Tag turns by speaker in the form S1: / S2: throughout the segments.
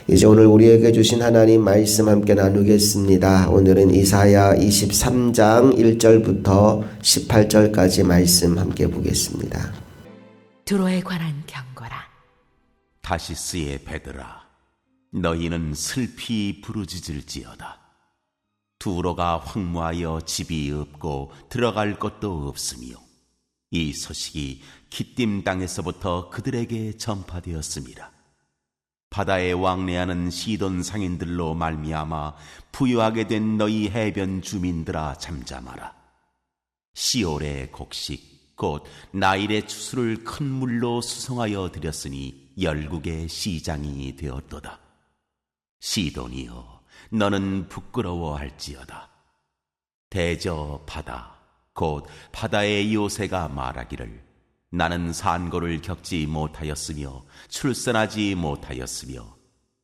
S1: 이제 오늘 우리에게 주신 하나님 말씀 함께 나누겠습니다. 오늘은 이사야 23장 1절부터 18절까지 말씀 함께 보겠습니다.
S2: 두로에 관한 경고라.
S3: 다시스의 배들아, 너희는 슬피 부르짖을지어다. 두로가 황무하여 집이 없고 들어갈 곳도 없으며 이 소식이 기띔 땅에서부터 그들에게 전파되었습니다. 바다에 왕래하는 시돈 상인들로 말미암아 부유하게 된 너희 해변 주민들아 잠잠하라. 시올의 곡식 곧 나일의 추수를 큰 물로 수송하여 드렸으니 열국의 시장이 되었도다. 시돈이여, 너는 부끄러워할지어다. 대저 바다 곧 바다의 요새가 말하기를 나는 산고를 겪지 못하였으며 출산하지 못하였으며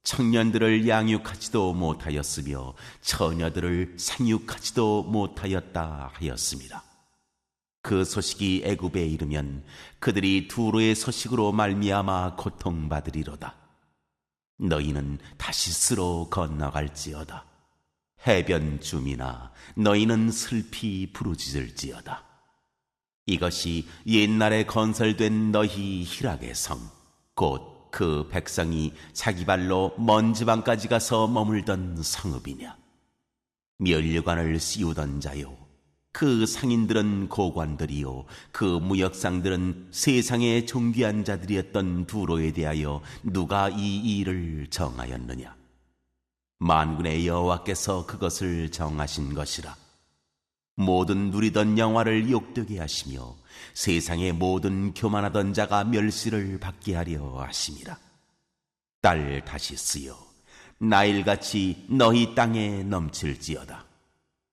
S3: 청년들을 양육하지도 못하였으며 처녀들을 생육하지도 못하였다 하였습니다. 그 소식이 애굽에 이르면 그들이 두로의 소식으로 말미암아 고통받으리로다. 너희는 다시스로 건너갈지어다. 해변 주민아, 너희는 슬피 부르짖을지어다. 이것이 옛날에 건설된 너희 희락의 성, 곧 그 백성이 자기 발로 먼 지방까지 가서 머물던 성읍이냐. 면류관을 씌우던 자요, 그 상인들은 고관들이요, 그 무역상들은 세상의 존귀한 자들이었던 두로에 대하여 누가 이 일을 정하였느냐. 만군의 여호와께서 그것을 정하신 것이라. 모든 누리던 영화를 욕되게 하시며 세상의 모든 교만하던 자가 멸시를 받게 하려 하심이라. 딸 다시스여, 나일같이 너희 땅에 넘칠지어다.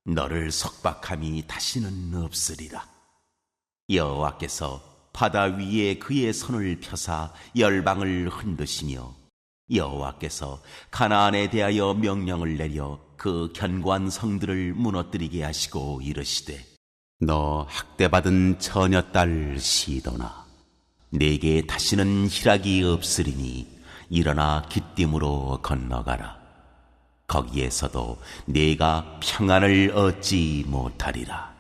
S3: 너를 속박함이 다시는 없으리라. 여호와께서 바다 위에 그의 손을 펴사 열방을 흔드시며 여호와께서 가나안에 대하여 명령을 내려 그 견고한 성들을 무너뜨리게 하시고 이르시되, 너 학대받은 처녀딸 시돈아, 네게 다시는 희락이 없으리니 일어나 기띔으로 건너가라. 거기에서도 네가 평안을 얻지 못하리라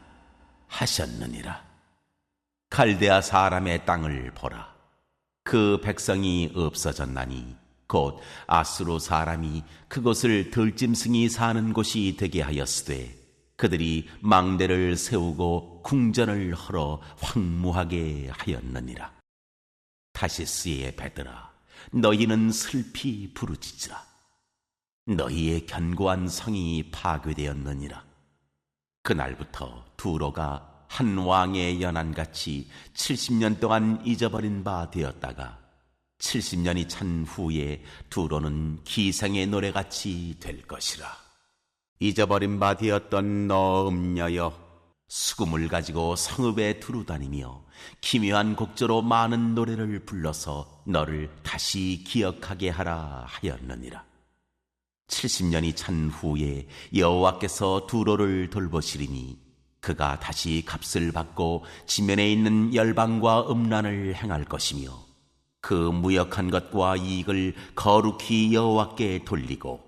S3: 하셨느니라. 갈대아 사람의 땅을 보라. 그 백성이 없어졌나니 곧 아수르 사람이 그곳을 들짐승이 사는 곳이 되게 하였으되 그들이 망대를 세우고 궁전을 헐어 황무하게 하였느니라. 다시스의 배들아, 너희는 슬피 부르짖으라. 너희의 견고한 성이 파괴되었느니라. 그날부터 두로가 한 왕의 연한같이 70년 동안 잊어버린 바 되었다가 70년이 찬 후에 두로는 기생의 노래같이 될 것이라. 잊어버린 바 되었던 너 음녀여, 수금을 가지고 성읍에 두루다니며 기묘한 곡조로 많은 노래를 불러서 너를 다시 기억하게 하라 하였느니라. 70년이 찬 후에 여호와께서 두로를 돌보시리니 그가 다시 값을 받고 지면에 있는 열방과 음란을 행할 것이며 그 무역한 것과 이익을 거룩히 여호와께 돌리고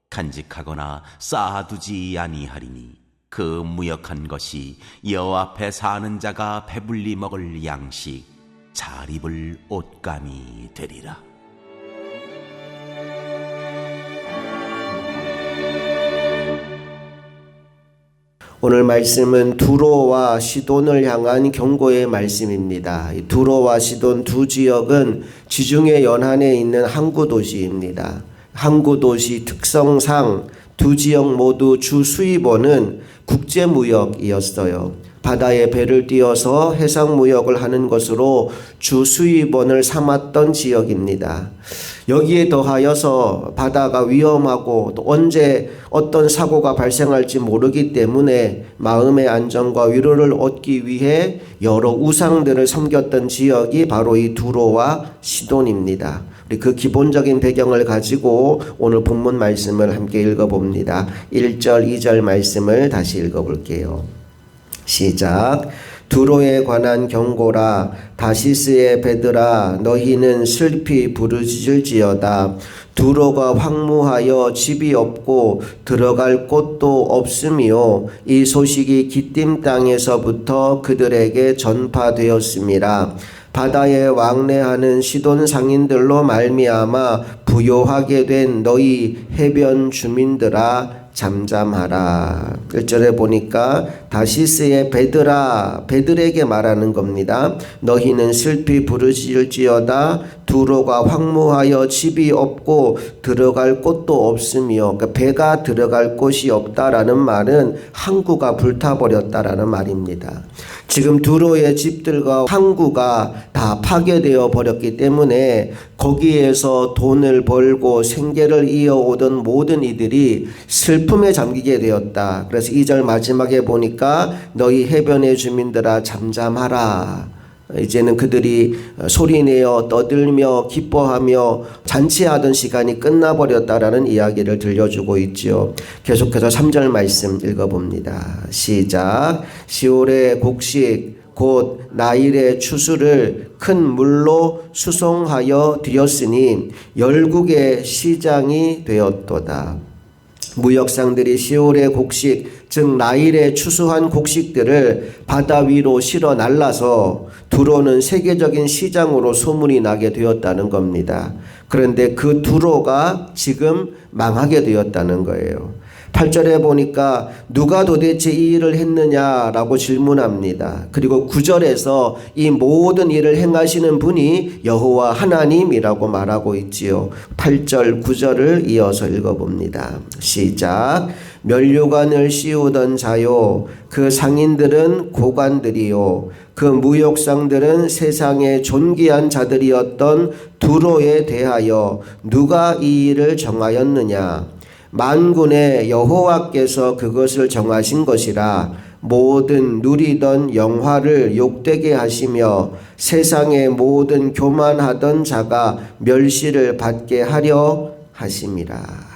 S3: 간직하거나 쌓아두지 아니하리니 그 무역한 것이 여호와 앞에 사는 자가 배불리 먹을 양식, 잘 입을 옷감이 되리라.
S1: 오늘 말씀은 두로와 시돈을 향한 경고의 말씀입니다. 두로와 시돈 두 지역은 지중해 연안에 있는 항구 도시입니다. 항구 도시 특성상 두 지역 모두 주 수입원은 국제무역이었어요. 바다에 배를 띄어서 해상무역을 하는 것으로 주 수입원을 삼았던 지역입니다. 여기에 더하여서 바다가 위험하고 또 언제 어떤 사고가 발생할지 모르기 때문에 마음의 안정과 위로를 얻기 위해 여러 우상들을 섬겼던 지역이 바로 이 두로와 시돈입니다. 우리 그 기본적인 배경을 가지고 오늘 본문 말씀을 함께 읽어봅니다. 1절, 2절 말씀을 다시 읽어볼게요. 시작. 두로에 관한 경고라. 다시스의 배들아, 너희는 슬피 부르짖을지어다. 두로가 황무하여 집이 없고 들어갈 곳도 없으며 이 소식이 기띔 땅에서부터 그들에게 전파되었습니다. 바다에 왕래하는 시돈 상인들로 말미암아 부요하게 된 너희 해변 주민들아 잠잠하라. 1절에 보니까 다시스의 베드라, 베들에게 말하는 겁니다. 너희는 슬피 부르짖을지어다. 두로가 황무하여 집이 없고 들어갈 곳도 없으며, 그러니까 배가 들어갈 곳이 없다라는 말은 항구가 불타버렸다라는 말입니다. 지금 두로의 집들과 항구가 다 파괴되어 버렸기 때문에 거기에서 돈을 벌고 생계를 이어오던 모든 이들이 슬픔에 잠기게 되었다. 그래서 2절 마지막에 보니까 너희 해변의 주민들아 잠잠하라. 이제는 그들이 소리내어 떠들며 기뻐하며 잔치하던 시간이 끝나버렸다라는 이야기를 들려주고 있지요. 계속해서 3절 말씀 읽어봅니다. 시작. 시올의 곡식 곧 나일의 추수를 큰 물로 수송하여 드렸으니 열국의 시장이 되었도다. 무역상들이 시올의 곡식 즉 나일에 추수한 곡식들을 바다 위로 실어 날라서 두로는 세계적인 시장으로 소문이 나게 되었다는 겁니다. 그런데 그 두로가 지금 망하게 되었다는 거예요. 8절에 보니까 누가 도대체 이 일을 했느냐라고 질문합니다. 그리고 9절에서 이 모든 일을 행하시는 분이 여호와 하나님이라고 말하고 있지요. 8절 9절을 이어서 읽어봅니다. 시작. 면류관을 씌우던 자요 그 상인들은 고관들이요 그 무역상들은 세상의 존귀한 자들이었던 두로에 대하여 누가 이 일을 정하였느냐. 만군의 여호와께서 그것을 정하신 것이라. 모든 누리던 영화를 욕되게 하시며 세상의 모든 교만하던 자가 멸시를 받게 하려 하심이라.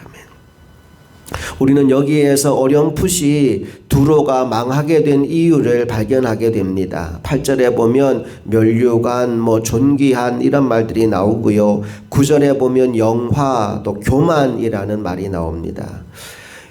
S1: 우리는 여기에서 어렴풋이 두로가 망하게 된 이유를 발견하게 됩니다. 8절에 보면 면류관, 존귀한 이런 말들이 나오고요. 9절에 보면 영화, 또 교만이라는 말이 나옵니다.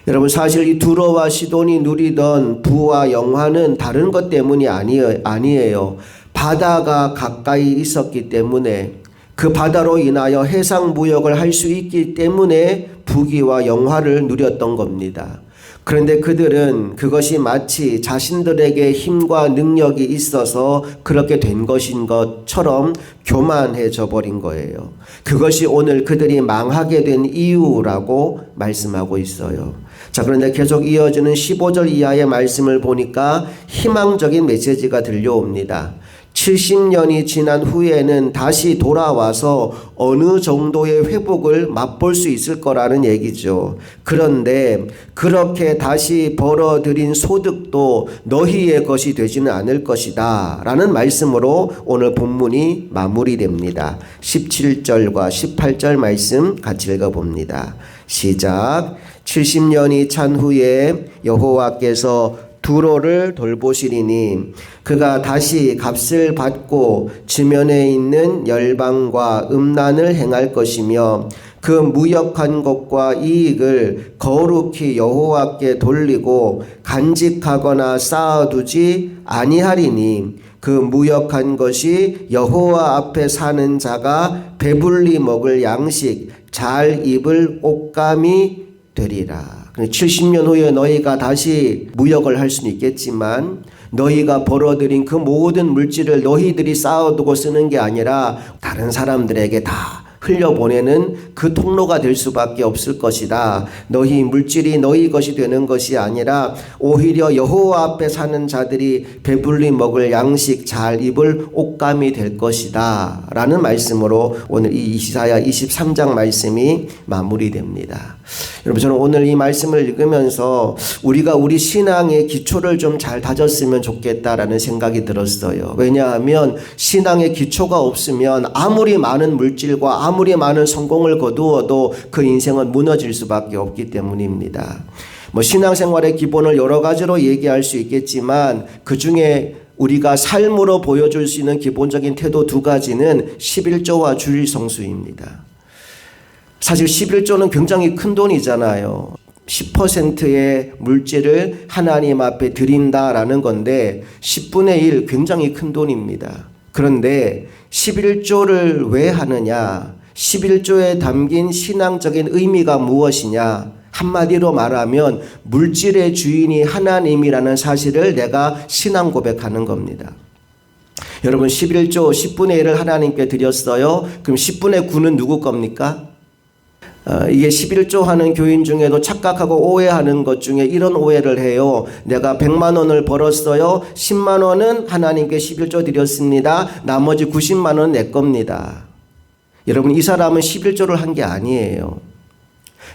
S1: 여러분 사실 이 두로와 시돈이 누리던 부와 영화는 다른 것 때문이 아니에요. 바다가 가까이 있었기 때문에 그 바다로 인하여 해상 무역을 할 수 있기 때문에 부귀와 영화를 누렸던 겁니다. 그런데 그들은 그것이 마치 자신들에게 힘과 능력이 있어서 그렇게 된 것인 것처럼 교만해져 버린 거예요. 그것이 오늘 그들이 망하게 된 이유라고 말씀하고 있어요. 자, 그런데 계속 이어지는 15절 이하의 말씀을 보니까 희망적인 메시지가 들려옵니다. 70년이 지난 후에는 다시 돌아와서 어느 정도의 회복을 맛볼 수 있을 거라는 얘기죠. 그런데 그렇게 다시 벌어들인 소득도 너희의 것이 되지는 않을 것이다 라는 말씀으로 오늘 본문이 마무리됩니다. 17절과 18절 말씀 같이 읽어봅니다. 시작. 70년이 찬 후에 여호와께서 두로를 돌보시리니 그가 다시 값을 받고 지면에 있는 열방과 음란을 행할 것이며 그 무역한 것과 이익을 거룩히 여호와께 돌리고 간직하거나 쌓아두지 아니하리니 그 무역한 것이 여호와 앞에 사는 자가 배불리 먹을 양식 잘 입을 옷감이 되리라. 70년 후에 너희가 다시 무역을 할 수는 있겠지만 너희가 벌어들인 그 모든 물질을 너희들이 쌓아두고 쓰는 게 아니라 다른 사람들에게 다 흘려보내는 그 통로가 될 수밖에 없을 것이다. 너희 물질이 너희 것이 되는 것이 아니라 오히려 여호와 앞에 사는 자들이 배불리 먹을 양식 잘 입을 옷감이 될 것이다 라는 말씀으로 오늘 이 이사야 23장 말씀이 마무리됩니다. 여러분 저는 오늘 이 말씀을 읽으면서 우리가 우리 신앙의 기초를 좀 잘 다졌으면 좋겠다라는 생각이 들었어요. 왜냐하면 신앙의 기초가 없으면 아무리 많은 물질과 아무리 많은 성공을 거두어도 그 인생은 무너질 수밖에 없기 때문입니다. 신앙생활의 기본을 여러 가지로 얘기할 수 있겠지만 그 중에 우리가 삶으로 보여줄 수 있는 기본적인 태도 두 가지는 11조와 주일 성수입니다. 사실 11조는 굉장히 큰 돈이잖아요. 10%의 물질을 하나님 앞에 드린다라는 건데 10분의 1 굉장히 큰 돈입니다. 그런데 11조를 왜 하느냐? 11조에 담긴 신앙적인 의미가 무엇이냐? 한마디로 말하면 물질의 주인이 하나님이라는 사실을 내가 신앙 고백하는 겁니다. 여러분 11조 10분의 1을 하나님께 드렸어요. 그럼 10분의 9는 누구 겁니까? 이게 11조 하는 교인 중에도 착각하고 오해하는 것 중에 이런 오해를 해요. 내가 100만 원을 벌었어요. 10만 원은 하나님께 11조 드렸습니다. 나머지 90만 원은 내 겁니다. 여러분 이 사람은 11조를 한 게 아니에요.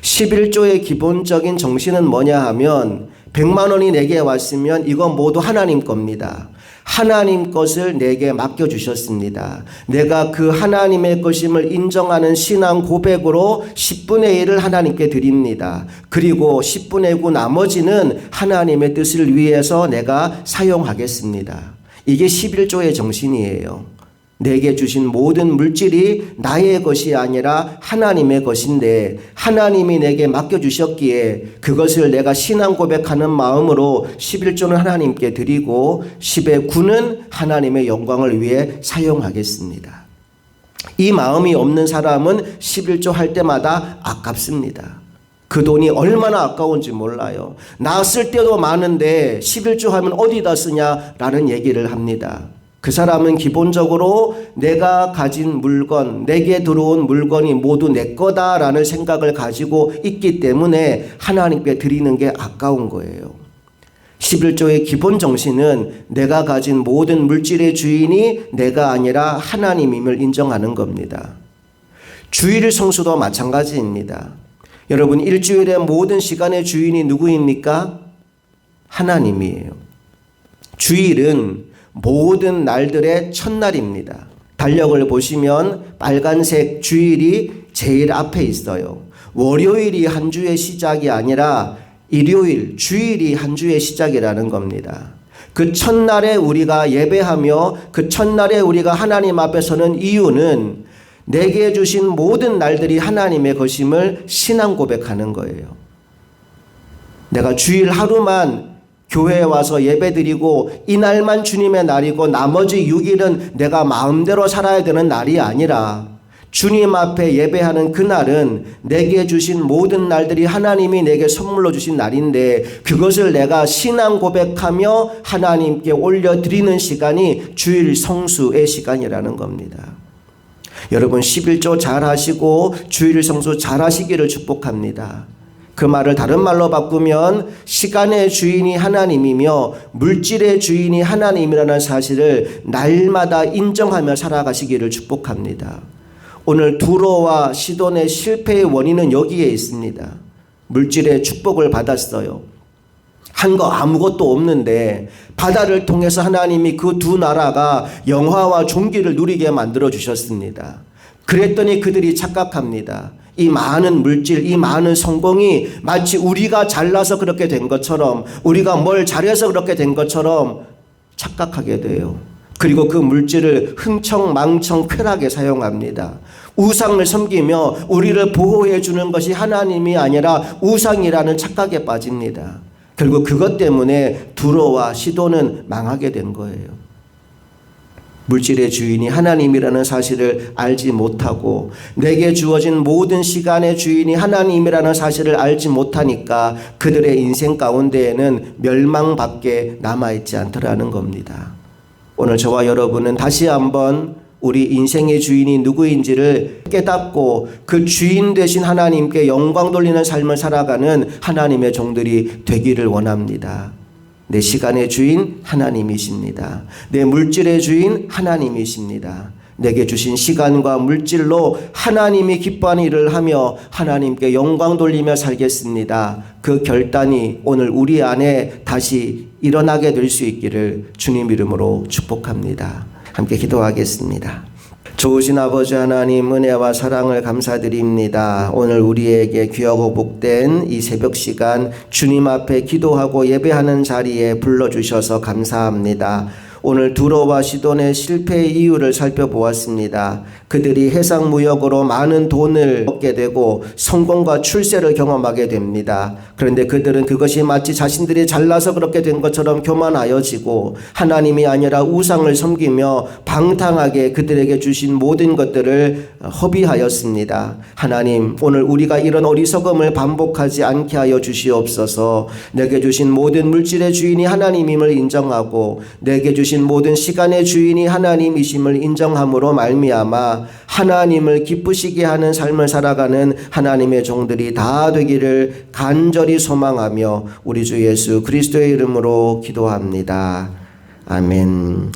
S1: 11조의 기본적인 정신은 뭐냐 하면 100만 원이 내게 왔으면 이건 모두 하나님 겁니다. 하나님 것을 내게 맡겨주셨습니다. 내가 그 하나님의 것임을 인정하는 신앙 고백으로 10분의 1을 하나님께 드립니다. 그리고 10분의 9 나머지는 하나님의 뜻을 위해서 내가 사용하겠습니다. 이게 11조의 정신이에요. 내게 주신 모든 물질이 나의 것이 아니라 하나님의 것인데 하나님이 내게 맡겨주셨기에 그것을 내가 신앙 고백하는 마음으로 11조는 하나님께 드리고 10의 9는 하나님의 영광을 위해 사용하겠습니다. 이 마음이 없는 사람은 11조 할 때마다 아깝습니다. 그 돈이 얼마나 아까운지 몰라요. 나 쓸 때도 많은데 11조 하면 어디다 쓰냐라는 얘기를 합니다. 그 사람은 기본적으로 내가 가진 물건, 내게 들어온 물건이 모두 내 거다라는 생각을 가지고 있기 때문에 하나님께 드리는 게 아까운 거예요. 11조의 기본 정신은 내가 가진 모든 물질의 주인이 내가 아니라 하나님임을 인정하는 겁니다. 주일 성수도 마찬가지입니다. 여러분 일주일의 모든 시간의 주인이 누구입니까? 하나님이에요. 주일은 모든 날들의 첫날입니다. 달력을 보시면 빨간색 주일이 제일 앞에 있어요. 월요일이 한 주의 시작이 아니라 일요일, 주일이 한 주의 시작이라는 겁니다. 그 첫날에 우리가 예배하며 그 첫날에 우리가 하나님 앞에 서는 이유는 내게 주신 모든 날들이 하나님의 것임을 신앙 고백하는 거예요. 내가 주일 하루만 교회에 와서 예배드리고 이날만 주님의 날이고 나머지 6일은 내가 마음대로 살아야 되는 날이 아니라 주님 앞에 예배하는 그날은 내게 주신 모든 날들이 하나님이 내게 선물로 주신 날인데 그것을 내가 신앙 고백하며 하나님께 올려드리는 시간이 주일 성수의 시간이라는 겁니다. 여러분 11조 잘 하시고 주일 성수 잘 하시기를 축복합니다. 그 말을 다른 말로 바꾸면 시간의 주인이 하나님이며 물질의 주인이 하나님이라는 사실을 날마다 인정하며 살아가시기를 축복합니다. 오늘 두로와 시돈의 실패의 원인은 여기에 있습니다. 물질의 축복을 받았어요. 한 거 아무것도 없는데 바다를 통해서 하나님이 그 두 나라가 영화와 존귀를 누리게 만들어 주셨습니다. 그랬더니 그들이 착각합니다. 이 많은 물질, 이 많은 성공이 마치 우리가 잘나서 그렇게 된 것처럼 우리가 뭘 잘해서 그렇게 된 것처럼 착각하게 돼요. 그리고 그 물질을 흥청망청 쾌락에 사용합니다. 우상을 섬기며 우리를 보호해 주는 것이 하나님이 아니라 우상이라는 착각에 빠집니다. 결국 그것 때문에 두로와 시돈은 망하게 된 거예요. 물질의 주인이 하나님이라는 사실을 알지 못하고 내게 주어진 모든 시간의 주인이 하나님이라는 사실을 알지 못하니까 그들의 인생 가운데에는 멸망밖에 남아있지 않더라는 겁니다. 오늘 저와 여러분은 다시 한번 우리 인생의 주인이 누구인지를 깨닫고 그 주인 되신 하나님께 영광 돌리는 삶을 살아가는 하나님의 종들이 되기를 원합니다. 내 시간의 주인 하나님이십니다. 내 물질의 주인 하나님이십니다. 내게 주신 시간과 물질로 하나님이 기뻐하는 일을 하며 하나님께 영광 돌리며 살겠습니다. 그 결단이 오늘 우리 안에 다시 일어나게 될 수 있기를 주님 이름으로 축복합니다. 함께 기도하겠습니다. 좋으신 아버지 하나님 은혜와 사랑을 감사드립니다. 오늘 우리에게 귀하고 복된 이 새벽 시간 주님 앞에 기도하고 예배하는 자리에 불러주셔서 감사합니다. 오늘 두로와 시돈의 실패의 이유를 살펴보았습니다. 그들이 해상무역으로 많은 돈을 얻게 되고 성공과 출세를 경험하게 됩니다. 그런데 그들은 그것이 마치 자신들이 잘나서 그렇게 된 것처럼 교만하여지고 하나님이 아니라 우상을 섬기며 방탕하게 그들에게 주신 모든 것들을 허비하였습니다. 하나님, 오늘 우리가 이런 어리석음을 반복하지 않게 하여 주시옵소서. 내게 주신 모든 물질의 주인이 하나님임을 인정하고 내게 주신 모든 시간의 주인이 하나님이심을 인정함으로 말미암아 하나님을 기쁘시게 하는 삶을 살아가는 하나님의 종들이 다 되기를 간절히 소망하며 우리 주 예수 그리스도의 이름으로 기도합니다. 아멘.